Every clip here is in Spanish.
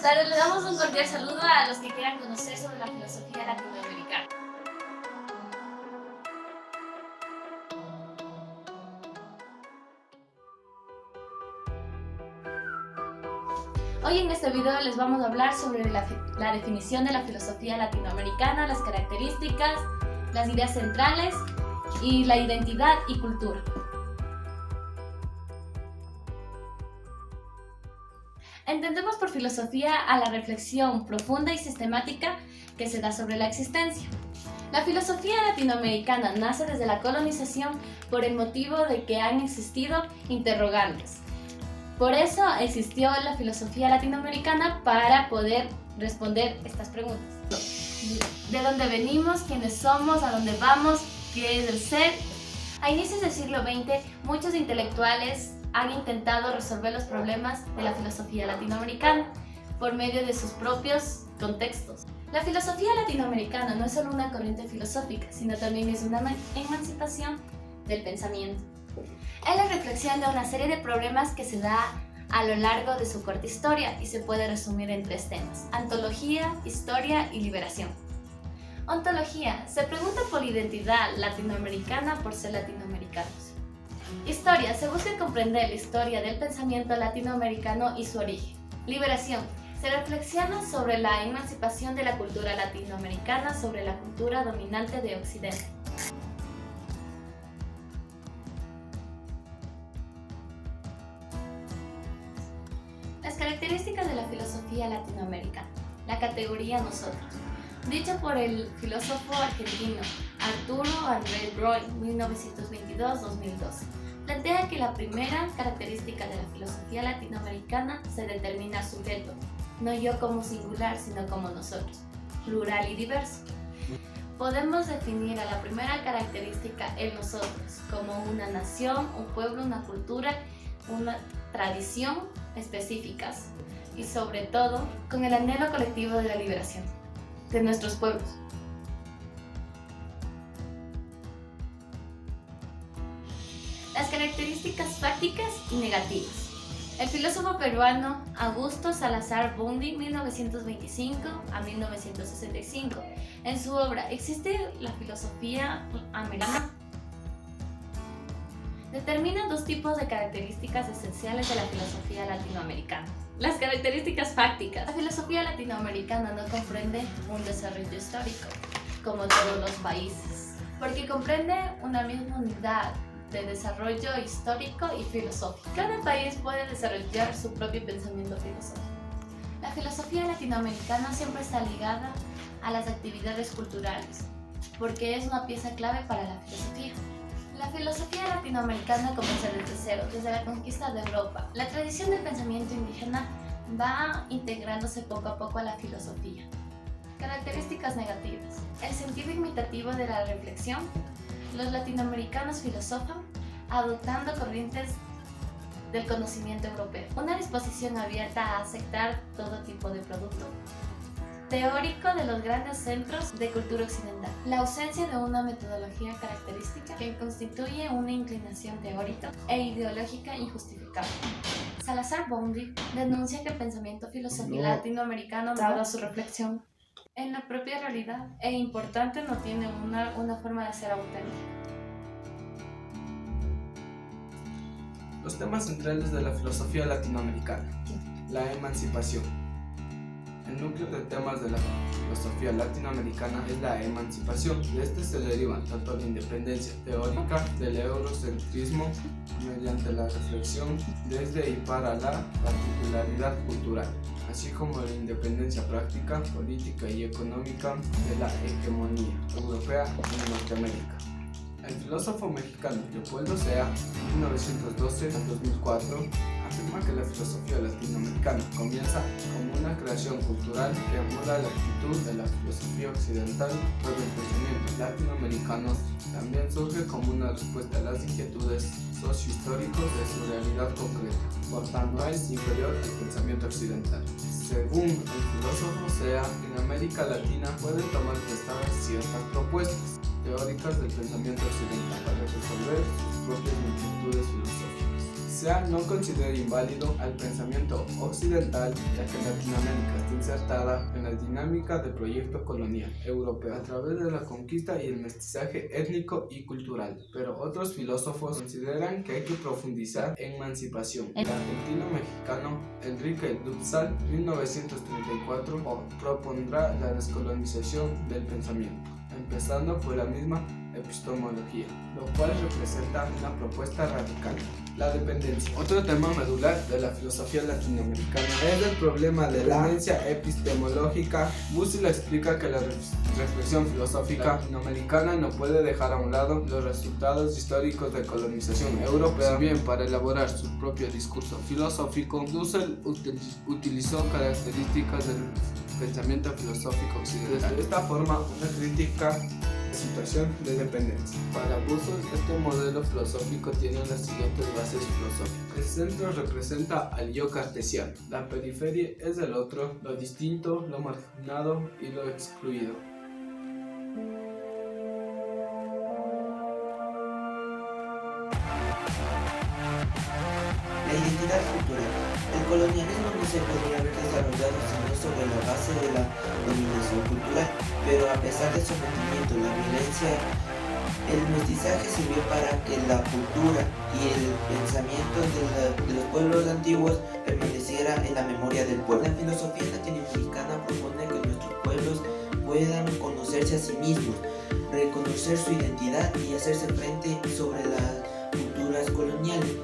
buenas tardes. Le damos un cordial saludo a los que quieran conocer sobre la filosofía latinoamericana. Hoy en este video les vamos a hablar sobre la definición de la filosofía latinoamericana, las características, las ideas centrales y la identidad y cultura. Entendemos por filosofía a la reflexión profunda y sistemática que se da sobre la existencia. La filosofía latinoamericana nace desde la colonización por el motivo de que han existido interrogantes. Por eso existió la filosofía latinoamericana para poder responder estas preguntas. ¿De dónde venimos? ¿Quiénes somos? ¿A dónde vamos? ¿Qué es el ser? A inicios del siglo XX, muchos intelectuales han intentado resolver los problemas de la filosofía latinoamericana por medio de sus propios contextos. La filosofía latinoamericana no es solo una corriente filosófica, sino también es una emancipación del pensamiento. Es la reflexión de una serie de problemas que se da a lo largo de su corta historia y se puede resumir en tres temas: ontología, historia y liberación. Ontología: se pregunta por la identidad latinoamericana por ser latinoamericanos. Historia: se busca comprender la historia del pensamiento latinoamericano y su origen. Liberación: se reflexiona sobre la emancipación de la cultura latinoamericana sobre la cultura dominante de Occidente. Las características de la filosofía latinoamericana. La categoría nosotros, dicha por el filósofo argentino Arturo Andrés Roy, 1922-2012, plantea que la primera característica de la filosofía latinoamericana se determina sujeto, no yo como singular, sino como nosotros, plural y diverso. Podemos definir a la primera característica el nosotros como una nación, un pueblo, una cultura, una tradición específicas y sobre todo con el anhelo colectivo de la liberación de nuestros pueblos. Las características fácticas y negativas. El filósofo peruano Augusto Salazar Bondy, 1925 a 1965, en su obra ¿Existe la filosofía americana?, determina dos tipos de características esenciales de la filosofía latinoamericana. Las características fácticas. La filosofía latinoamericana no comprende un desarrollo histórico, como todos los países, porque comprende una misma unidad de desarrollo histórico y filosófico. Cada país puede desarrollar su propio pensamiento filosófico. La filosofía latinoamericana siempre está ligada a las actividades culturales, porque es una pieza clave para la filosofía. La filosofía latinoamericana comienza desde cero, desde la conquista de Europa. La tradición del pensamiento indígena va integrándose poco a poco a la filosofía. Características negativas. El sentido imitativo de la reflexión. Los latinoamericanos filosofan adoptando corrientes del conocimiento europeo. Una disposición abierta a aceptar todo tipo de producto teórico de los grandes centros de cultura occidental. La ausencia de una metodología característica que constituye una inclinación teórica e ideológica injustificable. Salazar Bondy denuncia que el pensamiento filosófico latinoamericano, dada su reflexión en la propia realidad e importante, no tiene una forma de ser auténtica. Los temas centrales de la filosofía latinoamericana. La emancipación. El núcleo de temas de la filosofía latinoamericana es la emancipación. De este se derivan tanto la independencia teórica del eurocentrismo mediante la reflexión desde y para la particularidad cultural, así como la independencia práctica, política y económica de la hegemonía europea en Norteamérica. El filósofo mexicano Leopoldo Sea, 1912-2004, afirma que la filosofía latinoamericana comienza como una creación cultural que emula la actitud de la filosofía occidental, pero el pensamiento latinoamericano también surge como una respuesta a las inquietudes sociohistóricos de su realidad concreta, por tanto es inferior al pensamiento occidental. Según el filósofo Sea, en América Latina pueden tomar prestadas ciertas propuestas teóricas del pensamiento occidental para resolver sus propias inquietudes filosóficas. sea, no considera inválido al pensamiento occidental, ya que Latinoamérica está insertada en la dinámica del proyecto colonial europeo a través de la conquista y el mestizaje étnico y cultural. Pero otros filósofos consideran que hay que profundizar en emancipación. El argentino mexicano Enrique Dussal, 1934, propondrá la descolonización del pensamiento, empezando por la misma epistemología, lo cual representa una propuesta radical. La dependencia. Otro tema medular de la filosofía latinoamericana es el problema de la dependencia epistemológica. Bussell explica que la reflexión filosófica latinoamericana no puede dejar a un lado los resultados históricos de colonización europea. Si bien para elaborar su propio discurso filosófico, Dussel utilizó características del pensamiento filosófico occidental. De esta forma, una crítica situación de dependencia. Para Bussell, este modelo filosófico tiene las siguientes bases filosóficas. El centro representa al yo cartesiano, la periferia es el otro, lo distinto, lo marginado y lo excluido. La identidad cultural. El colonialismo no se podría haber desarrollado sino sobre la base de la dominación cultural, pero a pesar del sometimiento, la violencia, el mestizaje sirvió para que la cultura y el pensamiento de los pueblos antiguos permaneciera en la memoria del pueblo. La filosofía latinoamericana propone que nuestros pueblos puedan conocerse a sí mismos, reconocer su identidad y hacerse frente sobre las culturas coloniales.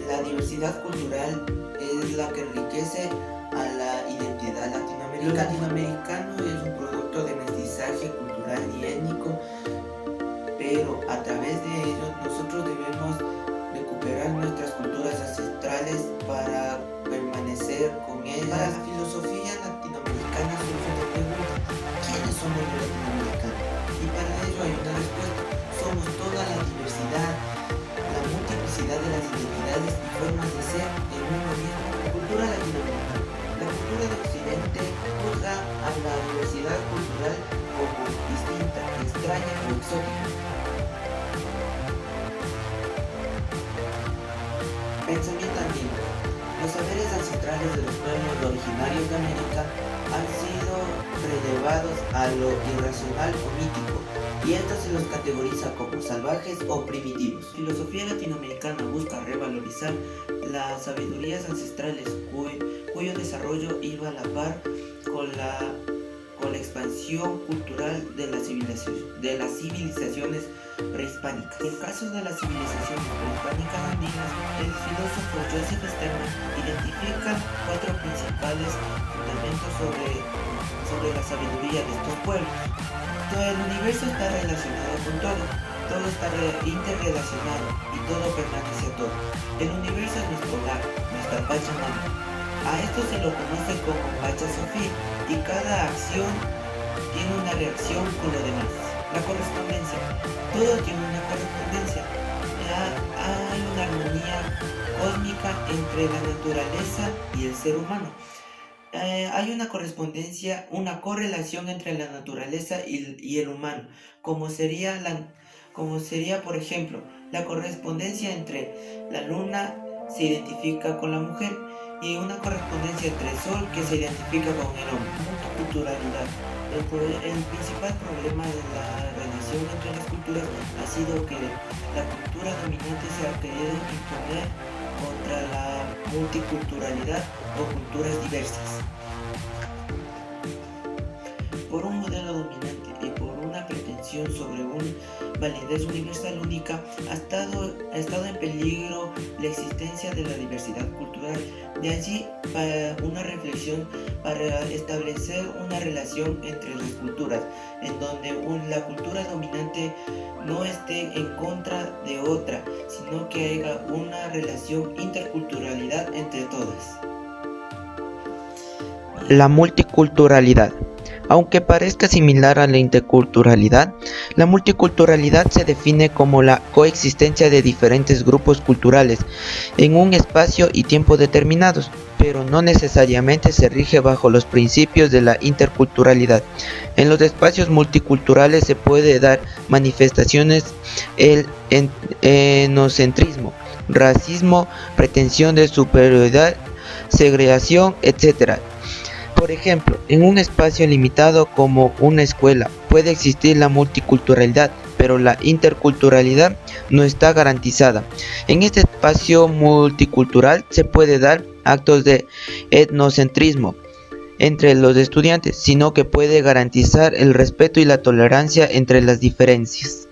La diversidad cultural es la que enriquece a la identidad latinoamericana. Lo latinoamericano es un producto de mestizaje cultural y étnico, pero a través de ello nosotros debemos recuperar nuestras culturas ancestrales para permanecer con ellas. Para la filosofía latinoamericana surge la pregunta: ¿quiénes somos los latinoamericanos? Y para ello hay una respuesta: somos toda la diversidad, la multiplicidad de las identidades y formas de ser en uno mismo. La cultura latinoamericana. La cultura de Occidente juzga a la diversidad cultural como distinta, extraña o exótica. Pensamiento andino. Los saberes ancestrales de los pueblos originarios de América han sido relevados a lo irracional o mítico, y esto se los categoriza como salvajes o primitivos. La filosofía latinoamericana busca revalorizar las sabidurías ancestrales cuyo desarrollo iba a la par con la expansión cultural de las civilizaciones prehispánicas. En el caso de las civilizaciones prehispánicas andinas, el filósofo Joseph Sternberg identifica 4 principales fundamentos sobre la sabiduría de estos pueblos. Todo el universo está relacionado con todo está interrelacionado y todo pertenece a todo. El universo es nuestro hogar, nuestra Pachamama. A esto se lo conoce como Pacha Sofía, y cada acción tiene una reacción con lo demás. La correspondencia. Todo tiene una correspondencia. Hay una armonía cósmica entre la naturaleza y el ser humano. Hay una correspondencia, una correlación entre la naturaleza y el humano, como sería por ejemplo, la correspondencia entre la luna se identifica con la mujer y una correspondencia entre el sol que se identifica con el hombre. Multiculturalidad. El principal problema de la relación entre las culturas ha sido que la cultura dominante se ha querido imponer contra la multiculturalidad o culturas diversas. Por un modelo dominante y por una pretensión sobre una validez universal única, ha estado en peligro la existencia de la diversidad cultural. De allí una reflexión para establecer una relación entre las culturas, en donde la cultura dominante no esté en contra de otra, sino que haya una relación interculturalidad entre todas. La multiculturalidad. Aunque parezca similar a la interculturalidad, la multiculturalidad se define como la coexistencia de diferentes grupos culturales en un espacio y tiempo determinados, pero no necesariamente se rige bajo los principios de la interculturalidad. En los espacios multiculturales se puede dar manifestaciones el etnocentrismo, racismo, pretensión de superioridad, segregación, etc. Por ejemplo, en un espacio limitado como una escuela puede existir la multiculturalidad, pero la interculturalidad no está garantizada. En este espacio multicultural se puede dar actos de etnocentrismo entre los estudiantes, sino que puede garantizar el respeto y la tolerancia entre las diferencias.